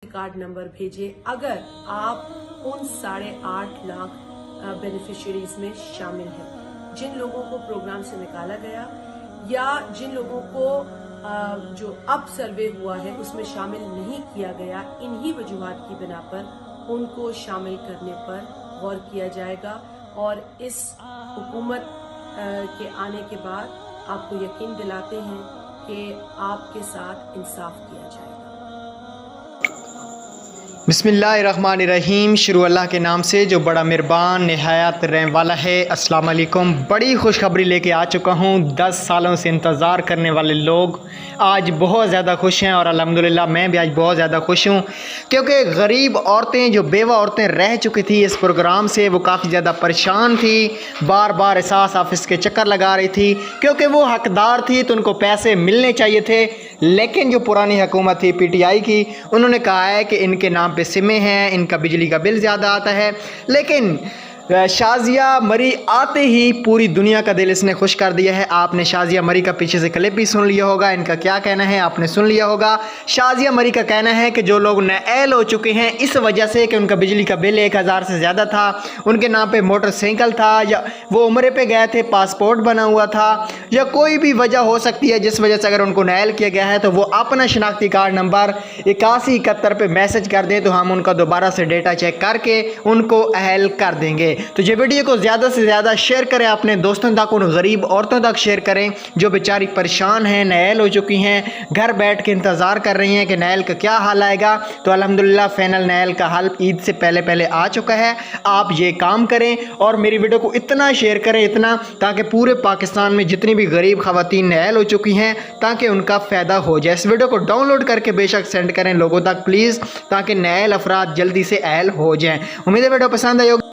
Card number भेजें अगर आप उन 8.5 लाख बेनिफिशियरीज में शामिल हैं। जिन लोगों को प्रोग्राम से निकाला गया या जिन लोगों को जो अब सर्वे हुआ है उसमें शामिल नहीं किया गया, इन्हीं वजूहात की बिना पर उनको शामिल करने पर गौर किया जाएगा और इस हुकूमत के आने के बाद आपको यकीन दिलाते हैं कि आपके साथ इंसाफ किया जाएगा। बिस्मिल्लाहिर्रहमानिर्रहीम। शुरू अल्लाह के नाम से जो बड़ा मेहरबान निहायत रहने वाला है। अस्सलाम वालेकुम। बड़ी खुशखबरी लेके आ चुका हूँ। 10 सालों से इंतज़ार करने वाले लोग आज बहुत ज़्यादा खुश हैं और अल्हम्दुलिल्लाह मैं भी आज बहुत ज़्यादा खुश हूँ, क्योंकि गरीब औरतें, जो बेवा औरतें रह चुकी थी इस प्रोग्राम से, वो काफ़ी ज़्यादा परेशान थी, बार बार एहसास ऑफिस के चक्कर लगा रही थी, क्योंकि वो हकदार थी तो उनको पैसे मिलने चाहिए थे। लेकिन जो पुरानी हुकूमत थी PTI की, उन्होंने कहा है कि इनके नाम पे सिमें हैं, इनका बिजली का बिल ज़्यादा आता है। लेकिन शाज़िया मरी आते ही पूरी दुनिया का दिल इसने खुश कर दिया है। आपने शाज़िया मरी का पीछे से क्लिप भी सुन लिया होगा, इनका क्या कहना है आपने सुन लिया होगा। शाज़िया मरी का कहना है कि जो लोग नाअहल हो चुके हैं इस वजह से कि उनका बिजली का बिल 1000 से ज़्यादा था, उनके नाम पे मोटरसाइकिल था, या वो उम्रे पे गए थे, पासपोर्ट बना हुआ था, या कोई भी वजह हो सकती है जिस वजह से अगर उनको नाअहल किया गया है, तो वो अपना शनाख्ती कार्ड नंबर 8171 पे मैसेज कर दें तो हम उनका दोबारा से डेटा चेक करके उनको अहल कर देंगे। तो ये वीडियो को ज़्यादा से ज़्यादा शेयर करें, अपने दोस्तों तक, उन गरीब औरतों तक शेयर करें जो बेचारी परेशान हैं, नाअहल हो चुकी हैं, घर बैठ के इंतज़ार कर रही हैं कि नाअहल का क्या हाल आएगा। तो अल्हम्दुलिल्लाह फाइनल नाअहल का हाल ईद से पहले पहले आ चुका है। आप ये काम करें और मेरी वीडियो को इतना शेयर करें, इतना, ताकि पूरे पाकिस्तान में जितनी भी गरीब ख़वातीन नाअहल हो चुकी हैं ताकि उनका फ़ायदा हो जाए। इस वीडियो को डाउनलोड करके बेशक सेंड करें लोगों तक प्लीज़, ताकि नाअहल अफराद जल्दी से अहल हो जाएँ। उम्मीद है वीडियो पसंद आई होगी।